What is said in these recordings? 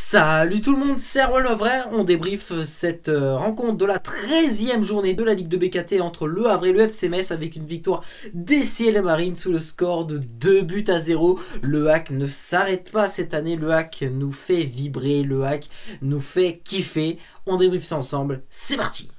Salut tout le monde, c'est Erwan Lovray. On débriefe cette rencontre de la 13e journée de la Ligue de BKT entre Le Havre et le FC Metz avec une victoire des Ciel et Marines sous le score de 2-0. Le hack ne s'arrête pas cette année, le hack nous fait vibrer, le hack nous fait kiffer. On débriefe ça ensemble, c'est parti.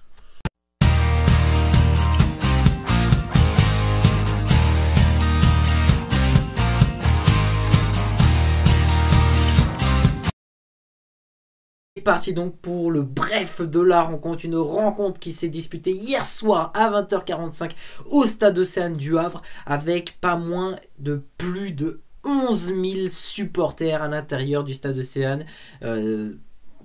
C'est parti donc pour le bref de la rencontre, une rencontre qui s'est disputée hier soir à 20h45 au stade Océane du Havre avec pas moins de plus de 11 000 supporters à l'intérieur du stade Océane.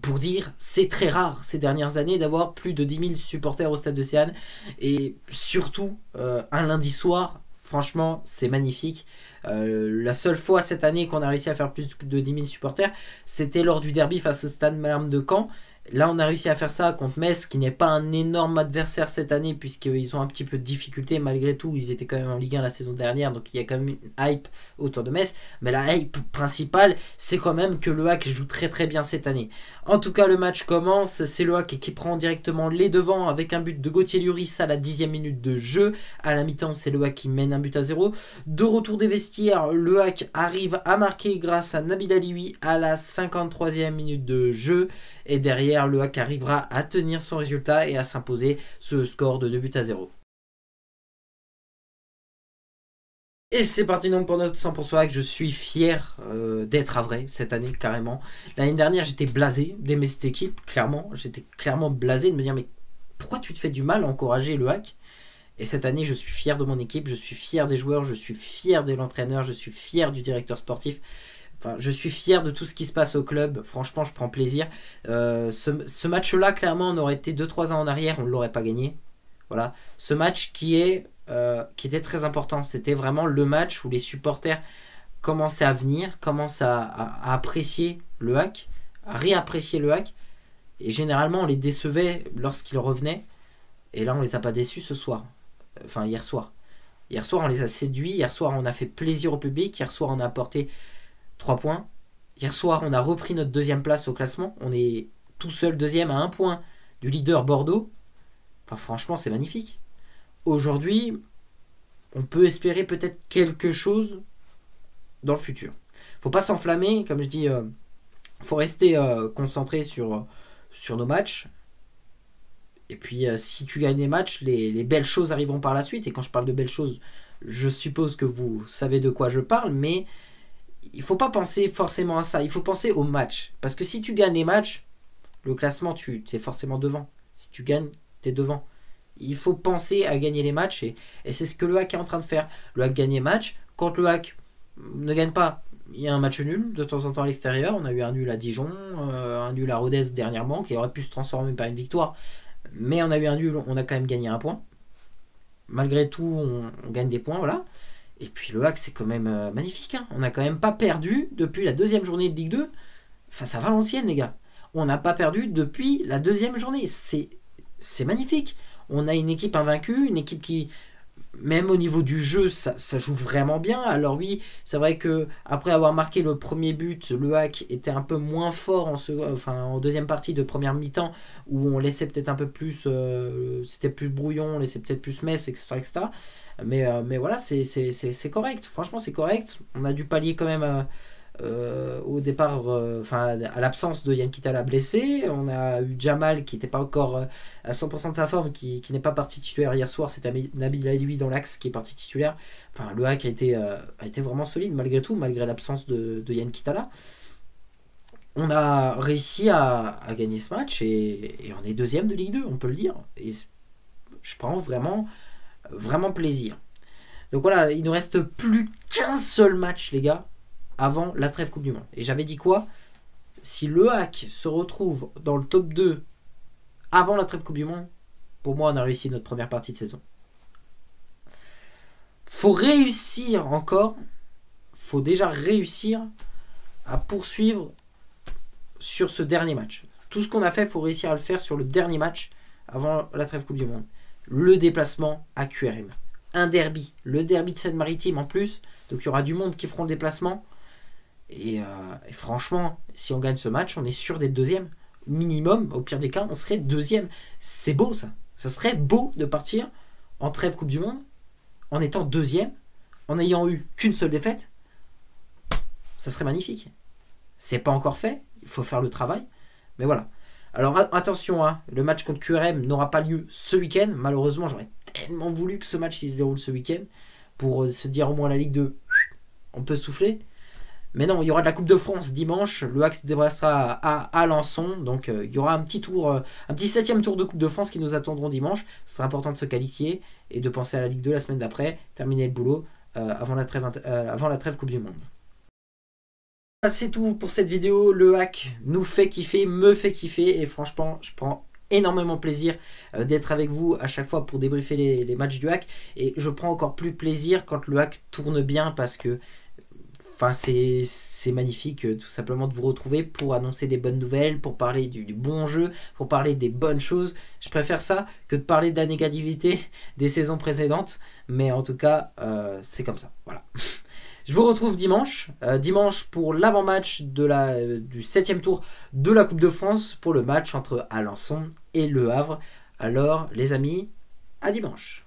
Pour dire, c'est très rare ces dernières années d'avoir plus de 10 000 supporters au stade Océane et surtout un lundi soir. Franchement, c'est magnifique. La seule fois cette année qu'on a réussi à faire plus de 10 000 supporters, c'était lors du derby face au Stade Malherbe de Caen. Là, on a réussi à faire ça contre Metz, qui n'est pas un énorme adversaire cette année, puisqu'ils ont un petit peu de difficulté. Malgré tout, ils étaient quand même en Ligue 1 la saison dernière, donc il y a quand même une hype autour de Metz. Mais la hype principale, c'est quand même que le hack joue très très bien cette année. En tout cas, le match commence. C'est le hack qui prend directement les devants avec un but de Gauthier Lloris à la 10e minute de jeu. À la mi-temps, c'est le hack qui mène un but à 0. De retour des vestiaires, le hack arrive à marquer grâce à Nabil Alioui à la 53e minute de jeu. Et derrière, le hack arrivera à tenir son résultat et à s'imposer ce score de 2-0. Et c'est parti donc pour notre 100% hack. Je suis fier d'être Havrais cette année, carrément. L'année dernière, j'étais blasé d'aimer cette équipe, clairement. J'étais clairement blasé de me dire, mais pourquoi tu te fais du mal à encourager le hack? Et cette année, je suis fier de mon équipe, je suis fier des joueurs, je suis fier de l'entraîneur, je suis fier du directeur sportif. Enfin, je suis fier de tout ce qui se passe au club. Franchement, je prends plaisir. Ce match-là, clairement, on aurait été 2-3 ans en arrière, on ne l'aurait pas gagné. Voilà. Ce match qui était très important. C'était vraiment le match où les supporters commençaient à venir, commençaient à apprécier le hack, à réapprécier le hack. Et généralement, on les décevait lorsqu'ils revenaient. Et là, on les a pas déçus ce soir. Enfin, hier soir. Hier soir, on les a séduits. Hier soir, on a fait plaisir au public. Hier soir, on a apporté 3 points. Hier soir, on a repris notre deuxième place au classement. On est tout seul deuxième à 1 point du leader Bordeaux. Enfin, franchement, c'est magnifique. Aujourd'hui, on peut espérer peut-être quelque chose dans le futur. Faut pas s'enflammer, comme je dis. Faut rester concentré sur nos matchs. Et puis, si tu gagnes les matchs, les belles choses arriveront par la suite. Et quand je parle de belles choses, je suppose que vous savez de quoi je parle, mais il ne faut pas penser forcément à ça. Il faut penser au match. Parce que si tu gagnes les matchs, le classement, tu es forcément devant. Si tu gagnes, tu es devant. Il faut penser à gagner les matchs. Et c'est ce que le hack est en train de faire. Le hack gagne les matchs. Quand le hack ne gagne pas, il y a un match nul de temps en temps à l'extérieur. On a eu un nul à Dijon, un nul à Rodez dernièrement, qui aurait pu se transformer par une victoire. Mais on a eu un nul, on a quand même gagné 1 point. Malgré tout, on gagne des points, voilà. Et puis le hack, c'est quand même magnifique. Hein. On n'a quand même pas perdu depuis la 2e journée de Ligue 2 face à Valenciennes, les gars. On n'a pas perdu depuis la 2e journée. C'est magnifique. On a une équipe invaincue, une équipe qui, même au niveau du jeu, ça joue vraiment bien. Alors oui, c'est vrai que après avoir marqué le premier but, le hack était un peu moins fort en deuxième partie de première mi-temps, où on laissait peut-être un peu plus, c'était plus brouillon, on laissait peut-être plus Metz, etc. etc. Mais voilà, c'est correct. Franchement, c'est correct. On a dû pallier quand même au départ, à l'absence de Yann Kitala blessé. On a eu Jamal qui n'était pas encore à 100% de sa forme, qui n'est pas parti titulaire hier soir. C'était Nabil Alioui dans l'axe qui est parti titulaire. Enfin, le hack a été vraiment solide malgré tout, malgré l'absence de Yann Kitala. On a réussi à gagner ce match et on est 2e de Ligue 2, on peut le dire. Et je prends vraiment plaisir. Donc voilà, il ne nous reste plus qu'un seul match, les gars, avant la trêve Coupe du Monde. Et j'avais dit quoi? Si le hack se retrouve dans le top 2 avant la trêve Coupe du Monde, pour moi, on a réussi notre première partie de saison. Faut réussir encore. Faut déjà réussir à poursuivre sur ce dernier match. Tout ce qu'on a fait, faut réussir à le faire sur le dernier match avant la trêve Coupe du Monde. Le déplacement à QRM. Un derby. Le derby de Seine-Maritime en plus. Donc il y aura du monde qui feront le déplacement. Et franchement, si on gagne ce match, on est sûr d'être deuxième. Minimum, au pire des cas, on serait deuxième. C'est beau ça. Ça serait beau de partir en trêve Coupe du Monde en étant deuxième, en n'ayant eu qu'une seule défaite. Ça serait magnifique. C'est pas encore fait, il faut faire le travail. Mais voilà. Alors attention, hein, le match contre QRM n'aura pas lieu ce week-end. Malheureusement, j'aurais tellement voulu que ce match il se déroule ce week-end pour se dire au moins la Ligue 2, on peut souffler. Mais non, il y aura de la Coupe de France dimanche. Le HAC se déplacera à Alençon. Donc il y aura un petit tour, un petit 7e tour de Coupe de France qui nous attendront dimanche. Ce sera important de se qualifier et de penser à la Ligue 2 la semaine d'après. Terminer le boulot avant la trêve Coupe du Monde. C'est tout pour cette vidéo. Le hack nous fait kiffer, me fait kiffer. Et franchement, je prends énormément plaisir d'être avec vous à chaque fois pour débriefer les matchs du hack. Et je prends encore plus plaisir quand le hack tourne bien parce que c'est magnifique tout simplement de vous retrouver pour annoncer des bonnes nouvelles, pour parler du bon jeu, pour parler des bonnes choses. Je préfère ça que de parler de la négativité des saisons précédentes. Mais en tout cas, c'est comme ça. Voilà. Je vous retrouve dimanche. Dimanche pour l'avant-match du 7e tour de la Coupe de France pour le match entre Alençon et Le Havre. Alors les amis, à dimanche.